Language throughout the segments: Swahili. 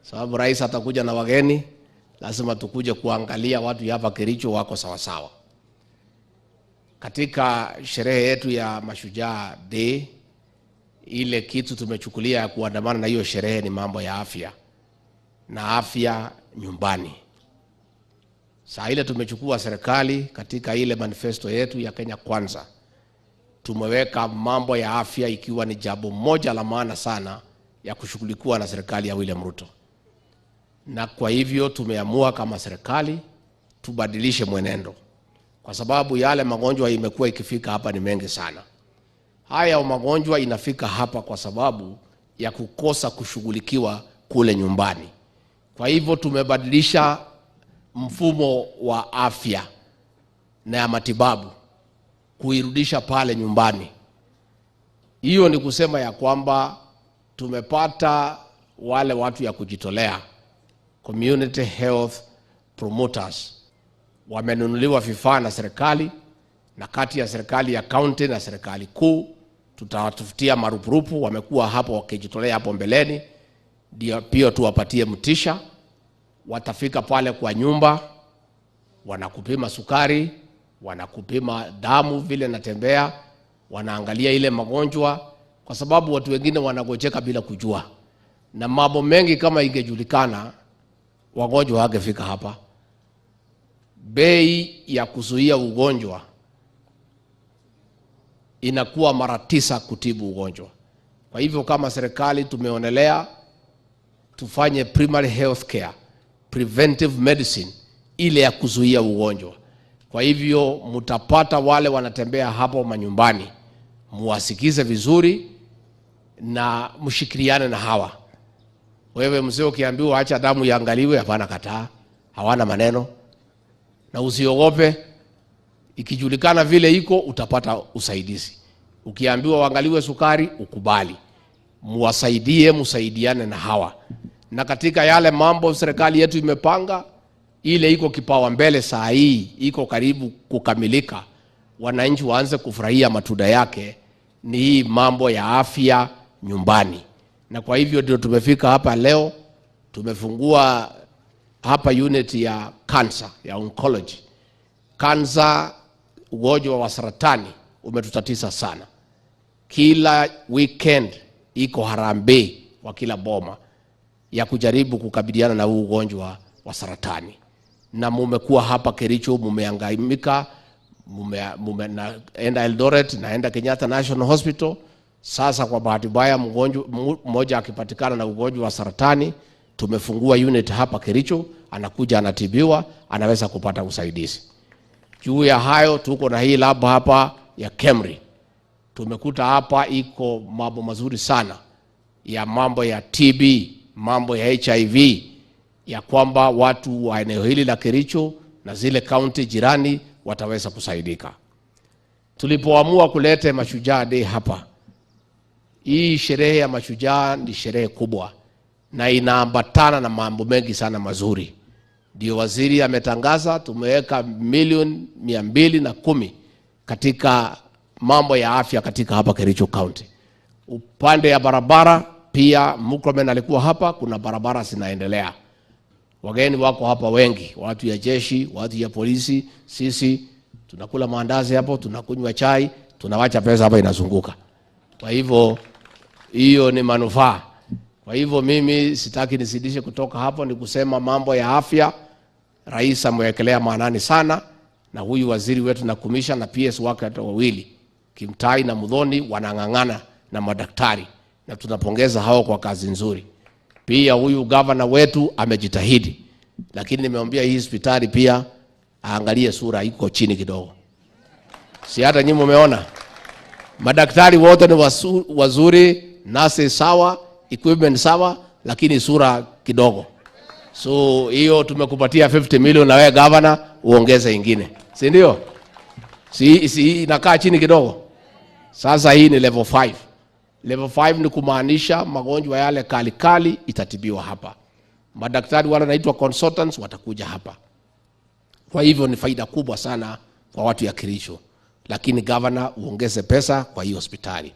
sababu rais atakuja na wageni, lazima tukuje kuangalia watu hapa Kericho wako sawa sawa. Katika sherehe yetu ya Mashujaa Day, ile kitu tumechukulia ya kuandamana na hiyo sherehe ni mambo ya afya na afya nyumbani. Saa ile tumechukua serikali katika ile manifesto yetu ya Kenya Kwanza, tumeweka mambo ya afya ikiwa ni jambo moja la maana sana ya kushughulikiwa na serikali ya William Ruto. Na kwa hivyo tumeamua kama serikali tubadilishe mwenendo, kwa sababu yale magonjwa imekuwa ikifika hapa ni mengi sana. Haya magonjwa inafika hapa kwa sababu ya kukosa kushughulikiwa kule nyumbani. Kwa hivyo tumebadilisha mfumo wa afya na ya matibabu kuirudisha pale nyumbani. Hiyo ni kusema ya kwamba tumepata wale watu ya kujitolea, community health promoters, wamenunuliwa vifaa na serikali, na kati ya serikali ya county na serikali kuu tutawatafutia marupurupu. Wamekuwa hapo wakijitolea hapo mbeleni, ndio pia tuwapatie mtisha. Watafika pale kwa nyumba, wanakupima sukari, wanakupima damu vile natembea, wanaangalia ile magonjwa, kwa sababu watu wengine wanagojeka bila kujua. Na mambo mengi kama ingejulikana, wagonjwa hangefika hapa. Bei ya kuzuia ugonjwa inakuwa mara 9 kutibu ugonjwa. Kwa hivyo kama serikali tumeonelea tufanye primary health care, preventive medicine, ile ya kuzuia ugonjwa. Kwa hivyo mtapata wale wanatembea hapo manyumbani, muwasikize vizuri na mshikiliane na hawa. Wewe mzee ukiambiwa acha damu iangaliwe, hapana, kataa, hawana maneno. Na usiogope, ikijulikana vile iko utapata usaidizi. Ukiambiwa waangaliwe sukari, ukubali. Muwasaidie, musaidiane na hawa. Na katika yale mambo serikali yetu imepanga, ile iko kipawa mbele saa hii, iko karibu kukamilika, wananchi waanze kufurahia matunda yake, ni hii mambo ya afya nyumbani. Na kwa hivyo ndio tumefika hapa leo. Tumefungua hapa unit ya cancer, ya oncology. Cancer, ugonjwa wa saratani umetutatiza sana. Kila weekend iko harambee wa kila boma ya kujaribu kukabiliana na huu ugonjwa wa saratani. Na mumekuwa hapa Kericho, mumehangaika, naenda Eldoret, naenda Kenyatta National Hospital. Sasa kwa bahati mbaya mgonjwa mmoja akipatikana na ugonjwa wa saratani, tumefungua unit hapa Kericho, anakuja anatibiwa, anaweza kupata usaidizi. Juu ya hayo tuko na hii lab hapa ya KEMRI. Tumekuta hapa iko mambo mazuri sana ya mambo ya TB, mambo ya HIV, ya kwamba watu wa eneo hili la Kericho na zile county jirani wataweza kusaidika. Tulipoamua kulete Mashujaa Day hapa, hii sherehe ya Mashujaa ni sherehe kubwa na inaambatana na mambo mengi sana mazuri. Ndio waziri ametangaza tumeweka milioni 210 katika mambo ya afya katika hapa Kericho County. Upande ya barabara pia Mukromen alikuwa hapa, kuna barabara zinaendelea. Wageni wako hapa wengi, watu ya jeshi, watu ya polisi, sisi tunakula maandazi hapo, tunakunywa chai, tunawacha pesa hapa inazunguka. Kwa hivyo hiyo ni manufaa. Kwa hivyo mimi sitaki nisidishe kutoka hapo, ni kusema mambo ya afya rais amewekelea maanani sana, na huyu waziri wetu na kumisha na PS wake wawili Kimtai na Mudhoni wanang'ang'ana na madaktari, na tunapongeza hao kwa kazi nzuri. Pia huyu governor wetu amejitahidi, lakini nimeambia hii hospitali pia aangalie sura iko chini kidogo. Si hata nyinyi mmeona madaktari wote ni wazuri, nurse sawa, equipment sawa, lakini sura kidogo. So hiyo tumekupatia 50 million na wewe governor uongeze ingine, si ndio? Si inakaa chini kidogo. Sasa hii ni level 5. Level 5 ni kumaanisha magonjwa yale kali itatibiwa hapa. Madaktari wale wanaitwa consultants watakuja hapa. Kwa hivyo ni faida kubwa sana kwa watu ya Kericho. Lakini governor uongeze pesa kwa hiyo hospitali.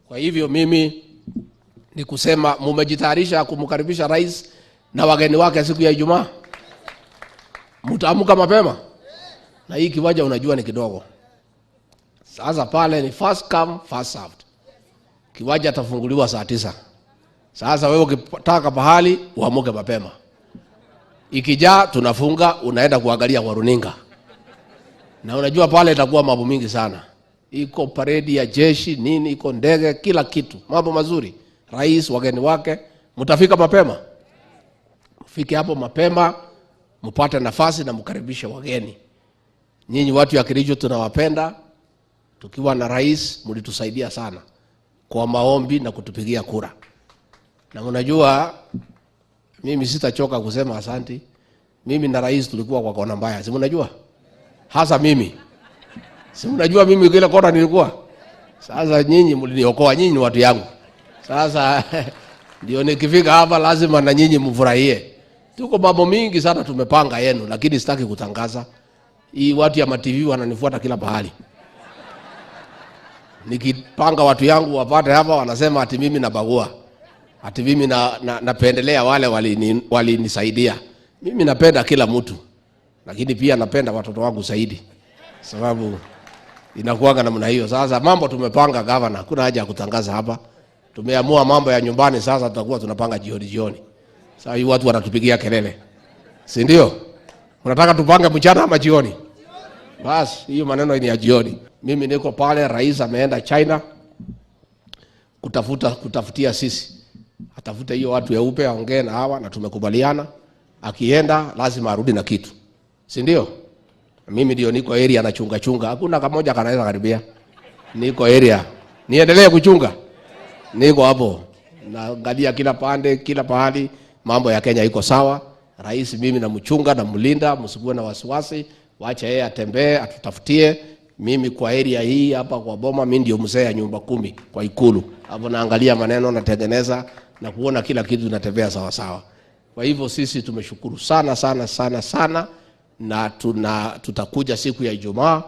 Kwa hivyo mimi ni kusema mumejitayarisha kumkaribisha rais na wageni wake siku ya Ijumaa? Mtaamka mapema? Na hii kiwanja unajua ni kidogo. Sasa pale ni first come first served. Kiwanja tafunguliwa saa 9. Sasa wewe ukitaka pahali uamuke mapema. Ikijaa tunafunga, unaenda kuangalia kwa runinga. Na unajua pale itakuwa mambo mingi sana. Iko parade ya jeshi, nini, iko ndege, kila kitu. Mambo mazuri. Rais, wageni wake, mtafika mapema. Mfike hapo mapema, mpate nafasi na mkaribishe wageni. Nyinyi watu ya Kericho tunawapenda. Tukiwa na rais mlitusaidia sana kwa maombi na kutupigia kura. Na unajua mimi sitachoka kusema asanti. Mimi na rais tulikuwa kwa kona mbaya. Si mnajua? Hasa mimi. Si mnajua mimi kile kona nilikuwa. Sasa nyinyi mliniokoa, nyinyi watu yangu. Sasa ndio nikifika hapa lazima na nyinyi mfurahie. Tuko mambo mingi sana tumepanga yenu, lakini sitaki kutangaza. Hii watu ya ma-TV wananifuata kila pahali. Nikipanga watu yangu wapate hapa wanasema ati mimi nabagua. Ati mimi napendelea wale walinisaidia. Mimi napenda kila mtu. Lakini pia napenda watoto wangu zaidi. Sababu inakuanga namna hiyo. Sasa mambo tumepanga governor, hakuna haja ya kutangaza hapa. Tumeamua mambo ya nyumbani sasa tutakuwa tunapanga jioni. Sasa hii watu wanatupigia kelele. Si ndio? Unataka tupange mchana ama jioni? Basi hiyo maneno ni ya jioni. Mimi niko pale, rais ameenda China kutafutia sisi. Atafuta hiyo watu weupe aongee na hawa na tumekubaliana. Akienda lazima arudi na kitu. Si ndio? Mimi ndio niko area na chunga. Hakuna kamoja kanaweza karibia. Niko area. Niendelee kuchunga. Niko hapo. Naangalia kila pande, kila pahali, mambo ya Kenya iko sawa. Rais mimi namchunga na mlinda, msikuwe na wasiwasi. Waacha yeye atembee, atutafutie. Mimi kwa area hii hapa kwa Boma mimi ndio mzee ya nyumba 10 kwa Ikulu. Hapo naangalia maneno natengeneza na kuona kila kitu kinatembea sawa sawa. Kwa hivyo sisi tumeshukuru sana na tutakuja siku ya Ijumaa,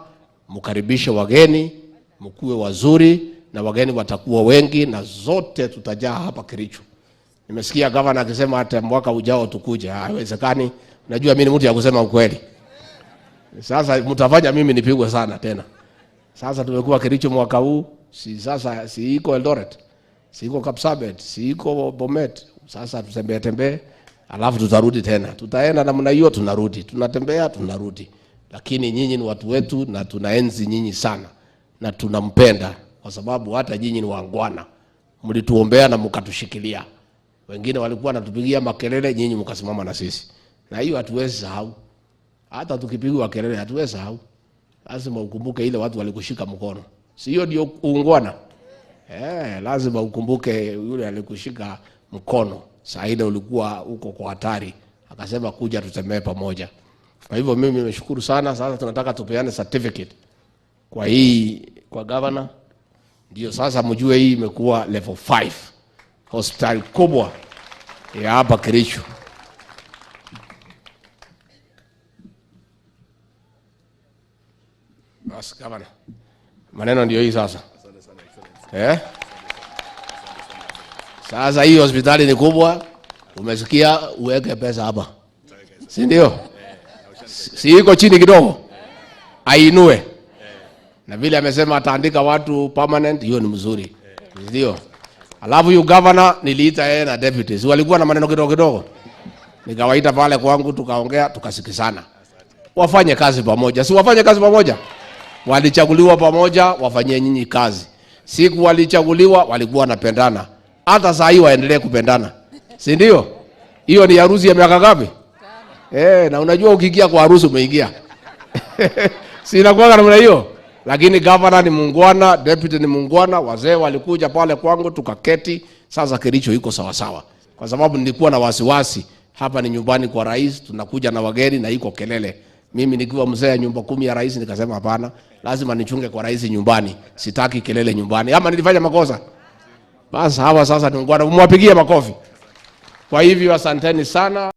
mkaribishe wageni, mkuwe wazuri na wageni watakuwa wengi na zote tutajaa hapa Kericho. Nimesikia gavana akisema hata mwaka ujao tukuje. Haiwezekani. Najua mimi ni mtu ya kusema ukweli. Sasa mtafanya mimi nipigwe sana tena. Sasa tumekuwa Kericho mwaka huu, si iko Eldoret, si iko Kapsabet, si iko Bomet. Sasa tutembee, alafu tutarudi tena. Tutaenda namna hiyo tunarudi. Tunatembea tunarudi. Lakini nyinyi ni watu wetu na tunaenzi nyinyi sana na tunampenda kwa sababu hata nyinyi ni wangwana. Mlituombea na mkatushikilia. Wengine walikuwa wanatupigia makelele, nyinyi mkasimama na sisi. Na hiyo hatuwezi sahau. Hata tukipigwa kelele hatuwezi sahau. Lazima ukumbuke ile watu walikushika mkono. Si hiyo ndio uungwana? Lazima ukumbuke yule alikushika mkono. Saa ile ulikuwa uko kwa hatari. Akasema kuja tutembee pamoja. Kwa hivyo mimi nimeshukuru sana. Sasa tunataka tupeane certificate kwa governor. Ndio sasa mjue hii imekuwa level 5. Hospitali kubwa ya hapa Kericho. Basi gavana. Maneno ndio hii sasa. Sasa hii hospitali ni kubwa. Umesikia uweke pesa hapa. Si ndio? Si iko chini kidogo. Ainue. Na vile amesema ataandika watu permanent, hiyo ni mzuri. Ndio. Alafu yu governor niliita yeye na deputies. Walikuwa na maneno kidogo. Nikawaita pale kwangu tukaongea tukasikizana. Wafanye kazi pamoja. Si wafanye kazi pamoja? Walichaguliwa pamoja, wafanyie nyinyi kazi. Siku walichaguliwa walikuwa wanapendana. Hata saa hii waendelee kupendana. Si ndio? Hiyo ni harusi ya miaka ngapi? Na unajua ukiingia kwa harusi umeingia. Si inakuwa namna hiyo. Lakini governor ni muungwana, deputy ni muungwana, wazee walikuja pale kwangu tukaketi. Sasa Kericho iko sawa sawa. Kwa sababu nilikuwa na wasiwasi, hapa ni nyumbani kwa rais, tunakuja na wageni na iko kelele. Mimi nikiwa mzee ya nyumba 10 ya rais nikasema hapana, lazima nichunge kwa rais nyumbani. Sitaki kelele nyumbani. Ama nilifanya makosa? Basi hawa sasa ni muungwana, mwapigie makofi. Kwa hivyo asanteni sana.